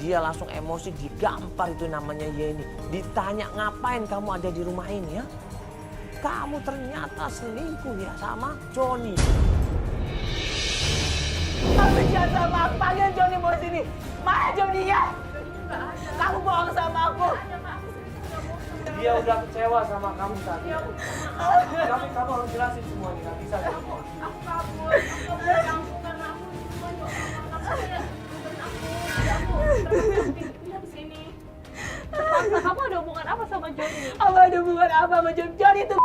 Dia langsung emosi, digampar itu namanya Yeni. Ditanya ngapain kamu ada di rumah ini ya? Kamu ternyata selingkuh ya sama Joni. Kamu jahat sama aku, panggil Joni mau sini. Mana Joninya? Kamu bohong sama aku. Dia udah kecewa sama kamu tadi. Kamu harus jelasin semuanya, nggak bisa. Aku kabur, aku bilang bukan aku, cuma pindah ke sini. Terpaksa, kamu ada hubungan apa sama Joni? Apa ada hubungan apa sama Joni? Joni itu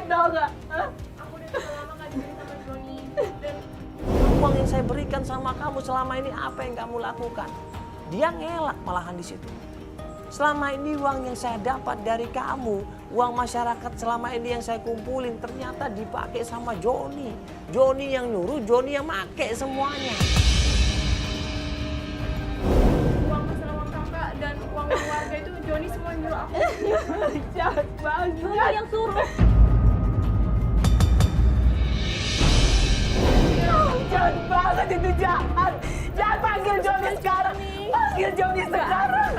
tau gak? Aku udah terlalu lama gak diberi sama Joni. Dan Uang yang saya berikan sama kamu selama ini apa yang kamu lakukan? Dia ngelak malahan di situ. Selama ini uang yang saya dapat dari kamu, uang masyarakat selama ini yang saya kumpulin ternyata dipakai sama Joni. Joni yang nyuruh, Joni yang make semuanya. uang masalah uang kakak dan uang keluarga itu Joni semua nyuruh aku. Jahat banget. Joni yang suruh. Jahat banget itu jahat. Jangan panggil Joni sekarang. Panggil Joni sekarang.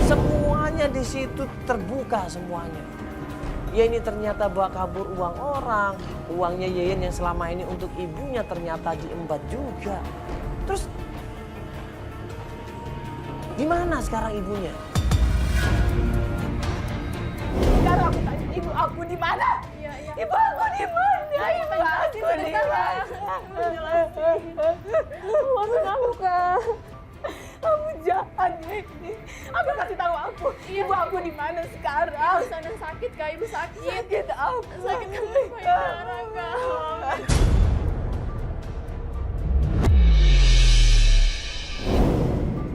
Semuanya di situ terbuka semuanya. Ya ini ternyata bawa kabur uang orang. Uangnya Yeyen yang selama ini untuk ibunya ternyata diembat juga. Terus di mana sekarang ibunya? Sekarang aku tanya ibu aku di mana? Iya. Ibu aku di mana? Ibu aku di mana? Maksud kamu kak? Kamu jahat ini. Aku kasih tahu aku. Ibu aku di mana sekarang? Ibu sana sakit kak, ibu sakit. Sakit apa? Sakit kamu banyak darah kak.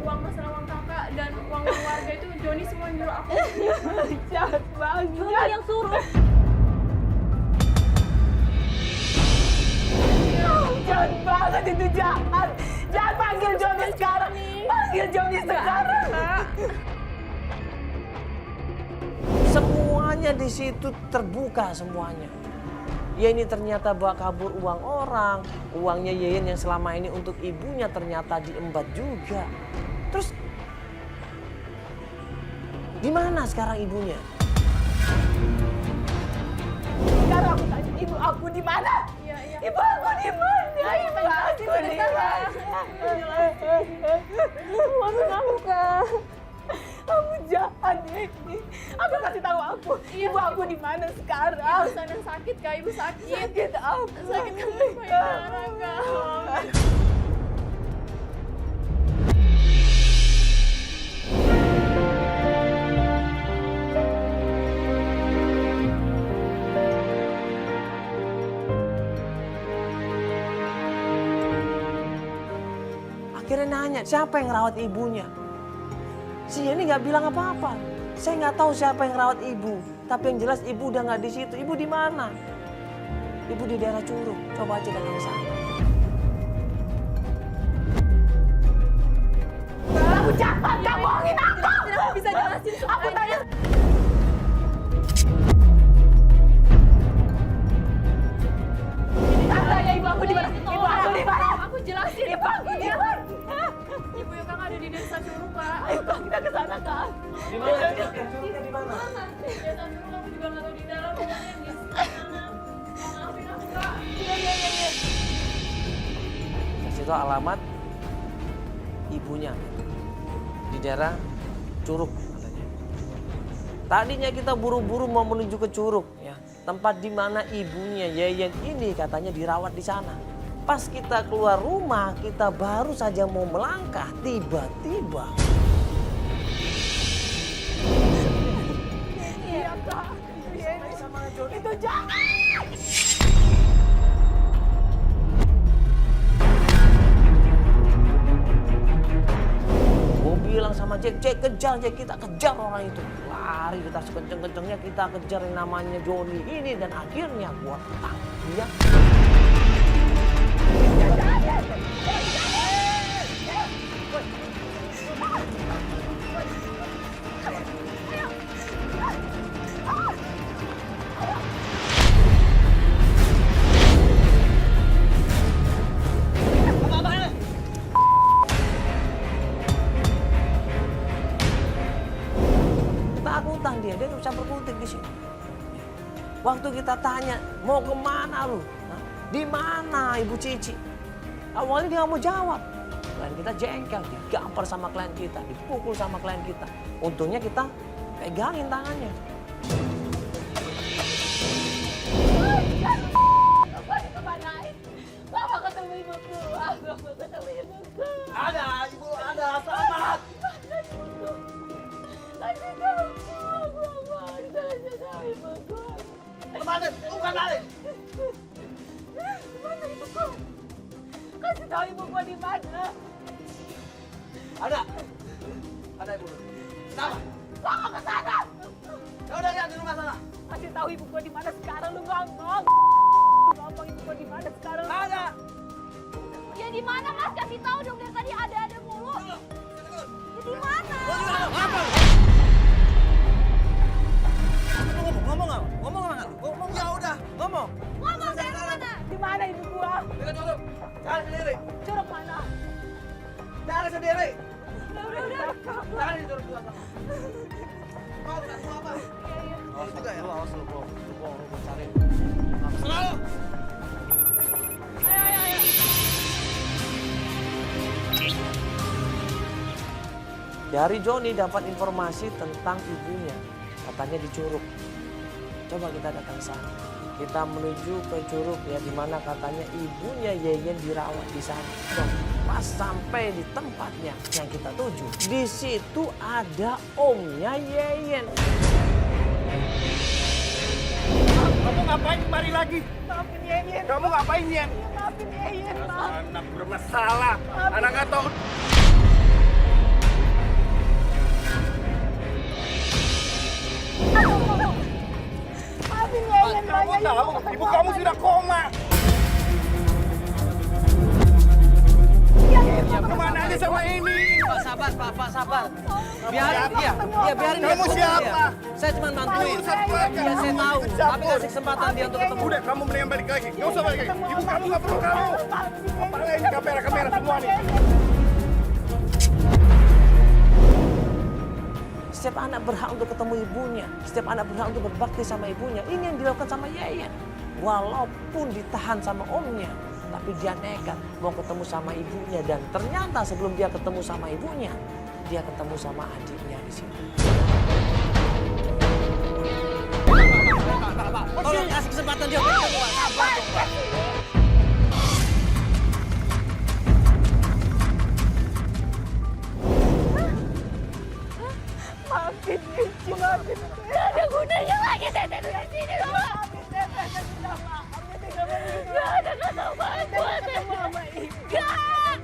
Uang masalah uang kakak dan uang keluarga itu Joni semua nyuruh aku. Jahat banget. Joni yang suruh. Jahat banget itu jahat. Jangan panggil Joni sekarang. Panggil Joni sekarang. Semuanya di situ terbuka semuanya. Ya ini ternyata bawa kabur uang orang. Uangnya Yeyen yang selama ini untuk ibunya ternyata diembat juga. Terus di mana sekarang ibunya? Sekarang aku tanya ibu aku di mana? Iya. Ibu aku di mana? Ibu aku di mana? Maksud kamu kak? Kamu jahat ini. Aku kasih tahu aku. Ibu aku di mana sekarang? Ibu sana sakit kak, ibu sakit. Sakit apa? Sakit kamu banyak darah kak. Akhirnya nanya siapa yang rawat ibunya. Si Yeni nggak bilang apa-apa. Saya nggak tahu siapa yang rawat ibu. Tapi yang jelas ibu udah nggak di situ. Ibu di mana? Ibu di daerah Curug. Coba aja datang ke sana. Kamu jahat, kamu bohongin aku. Bisa jelasin Aku tanya. Aku tanya ibu aku di mana? Ibu aku di mana? Aku jelasin. Ibu aku di mana? Ibu yang kakak ada di desa Curug kak. Ayo Kak, kita ke sana Kak. Di mana? Curugnya di mana? Desa Curug aku juga nggak tahu di dalam. Pokoknya di sana. Maafin aku kak. Iya. Kasih tahu alamat ibunya di daerah Curug katanya. Tadinya kita buru-buru mau menuju ke Curug ya, tempat di mana ibunya Yeyen ini katanya dirawat di sana. Pas kita keluar rumah, kita baru saja mau melangkah, tiba-tiba Iya Kak. Itu jahat. gue bilang sama Jack, kejar Jack, kita kejar orang itu. Lari kita sekenceng-kencengnya, kita kejar yang namanya Joni ini dan akhirnya gua tangkap dia. ketakutan dia nggak bisa berkutik di sini. Waktu kita tanya, mau kemana lu? Hah? Di mana Ibu Cici? Awalnya dia nggak mau jawab. Klien kita jengkel, digampar sama klien kita, dipukul sama klien kita. Untungnya kita pegangin tangannya. Bapak ketemu ibuku. Bapak ketemu ibuku. Ada, ibu ada, selamat. Kasih tahu Bapak. Kasih tahu ibuku. Kemana? Bukan balik. Mana ibuku? Kasih tahu ibuku di mana? Ada. Ada ibu. Kenapa? Bapak ke sana. Ya udah lihat di rumah sana. Kasih tahu ibuku di mana sekarang lu ngomong. Ngomong ibuku di mana sekarang? Ada. Ya di mana Mas? Kasih tahu dong dari tadi ada mulu. Ya di mana? Ngomong nggak? Ngomong nggak? Ngomong ya udah. Ngomong. Ngomong dari mana? Di mana ibu gua? Kita curug. Cari sendiri. Curug mana? Cari sendiri. Udah. Cari di curug juga sama. Mau nggak? Mau apa? Awas juga ya. Awas lu, Bro. Lu cari. Selalu. Ayo. Dari Joni dapat informasi tentang ibunya. Katanya di Curug. Coba kita datang sana. Kita menuju ke Curug ya, di mana katanya ibunya Yeyen dirawat di sana. Dan pas sampai di tempatnya yang kita tuju, di situ ada omnya Yeyen. Kamu ngapain kemari lagi? Maafin Yeyen. Kamu ngapain, Yen? Maafin Yeyen, maaf. Anak bermasalah. Anak nggak tahu. Maafin Yeyen, Kamu tahu, ibu kamu sudah koma. Kemana aja sama ini? Pak sabar, Pak sabar. siapa? Biarin dia. Kamu siapa? Saya cuma bantuin. Urusan keluarga. Iya, saya tahu. Tapi kasih kesempatan dia untuk ketemu. Udah, kamu mendingan balik lagi. Nggak usah balik lagi. Ibu kamu nggak perlu kamu. Apalagi ini kamera semua nih. Setiap anak berhak untuk ketemu ibunya. Setiap anak berhak untuk berbakti sama ibunya. Ini yang dilakukan sama Yeyen. Walaupun ditahan sama omnya, tapi dia nekat mau ketemu sama ibunya. Dan ternyata sebelum dia ketemu sama ibunya, dia ketemu sama adiknya di sini. Pak, tolong kasih kesempatan dia. Sabar dong, Pak. Maafin Yeyen, maafin. Gak ada gunanya lagi Teteh di sini. Maafin Teteh, sudah maafin. Gak ada kata maaf buat Teteh. Gak.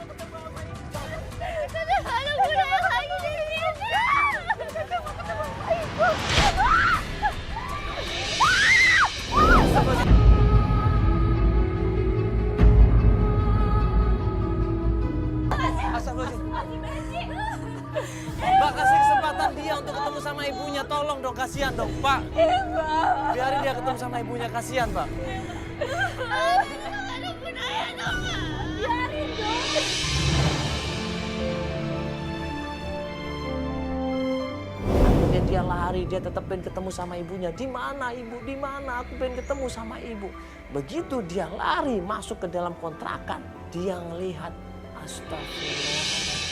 Teteh gak ada gunanya lagi di sini. Teteh mau ketemu sama ibu. Astagfirullahaladzim. Pak, kasih kesempatan dia untuk ketemu sama ibunya. Tolong dong, kasihan dong, Pak. Biarin dia ketemu sama ibunya, kasihan, Pak. Ada gunanya dong. Biarin dong. Akhirnya dia lari, dia tetap pengen ketemu sama ibunya. Di mana ibu? Di mana? Aku pengen ketemu sama ibu. Begitu dia lari masuk ke dalam kontrakan, dia ngelihat, astagfirullah.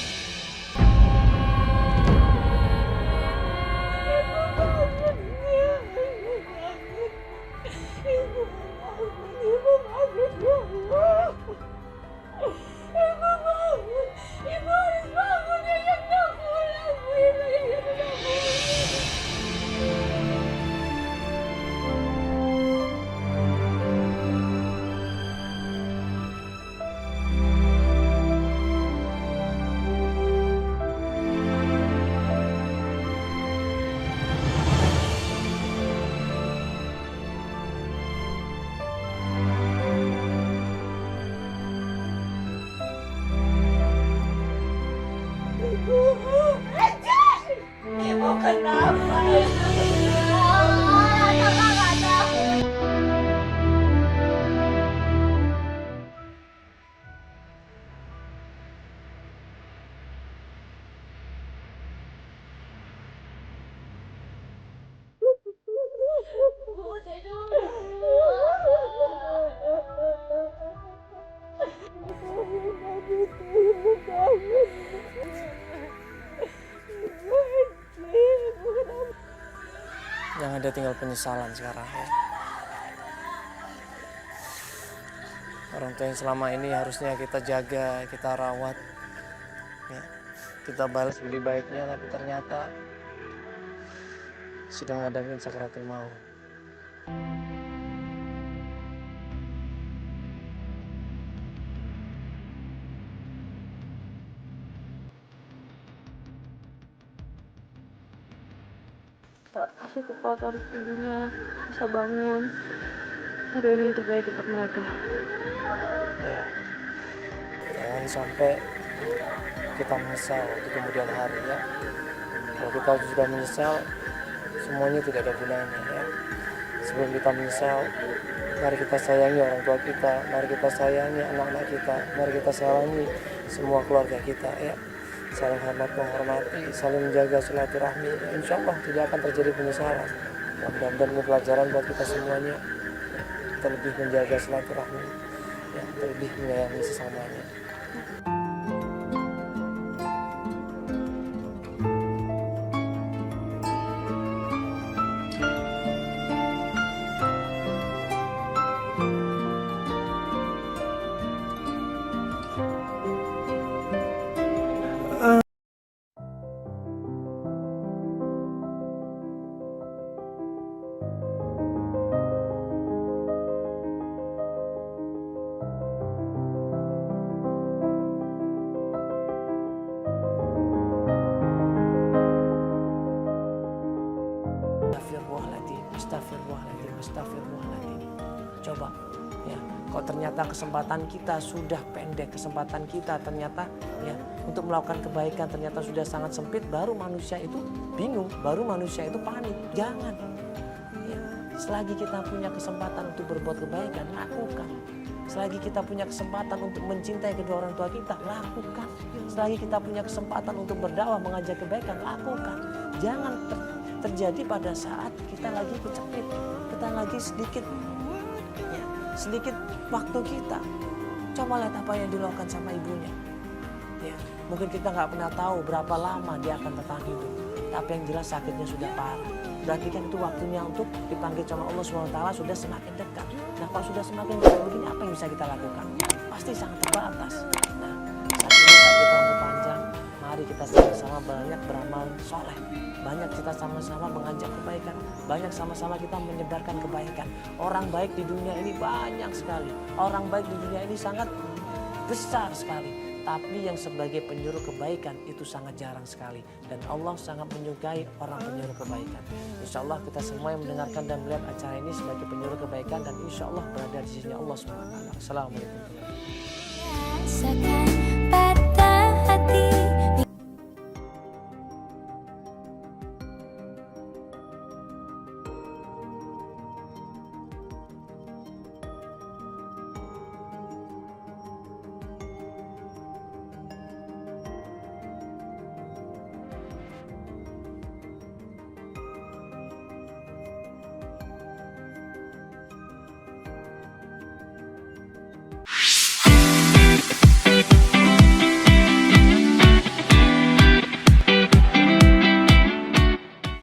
Ibu kenapa? Kenapa nggak tahu? Yang ada tinggal penyesalan sekarang ya. Orang tua yang selama ini harusnya kita jaga, kita rawat ya. Kita balas budi baiknya, tapi ternyata sedang ngadangin sakaratul maut. Tak kasih kekuatan ibunya bisa bangun. Aduh, ini yang terbaik untuk mereka. Ya. Jangan sampai kita menyesal di kemudian hari ya. Kalau kita sudah menyesal, semuanya tidak ada gunanya ya. Sebelum kita menyesal, mari kita sayangi orang tua kita, mari kita sayangi anak-anak kita, mari kita sayangi semua keluarga kita ya. Saling hormat menghormati, saling menjaga silaturahmi. Insya Allah tidak akan terjadi penyesalan. Mudah-mudahan ini pelajaran buat kita semuanya. Kita lebih menjaga silaturahmi, ya, lebih menyayangi sesamanya. Astagfirullahaladzim. Coba ya, kok ternyata kesempatan kita sudah pendek, kesempatan kita ternyata ya untuk melakukan kebaikan ternyata sudah sangat sempit, baru manusia itu bingung, baru manusia itu panik. Jangan ya, selagi kita punya kesempatan untuk berbuat kebaikan, lakukan. Selagi kita punya kesempatan untuk mencintai kedua orang tua kita, lakukan. Selagi kita punya kesempatan untuk berdakwah, mengajak kebaikan, lakukan. Jangan terjadi pada saat kita lagi kecepit, kita lagi sedikit waktu kita. Coba lihat apa yang dilakukan sama ibunya. Ya, mungkin kita nggak pernah tahu berapa lama dia akan bertahan hidup, tapi yang jelas sakitnya sudah parah. Berarti kan itu waktunya untuk dipanggil sama Allah SWT sudah semakin dekat. Nah, kalau sudah semakin dekat begini, apa yang bisa kita lakukan? Pasti sangat terbatas. Nah, saat ini sakit rambut panjang, mari kita sama-sama banyak beramal soleh. Banyak kita sama-sama mengajak kebaikan. Banyak sama-sama kita menyebarkan kebaikan. Orang baik di dunia ini banyak sekali. Orang baik di dunia ini sangat besar sekali. Tapi yang sebagai penyuruh kebaikan itu sangat jarang sekali. Dan Allah sangat menyukai orang penyuruh kebaikan. Insya Allah kita semua yang mendengarkan dan melihat acara ini sebagai penyuruh kebaikan. Dan insya Allah berada di sisi Allah SWT. Assalamualaikum.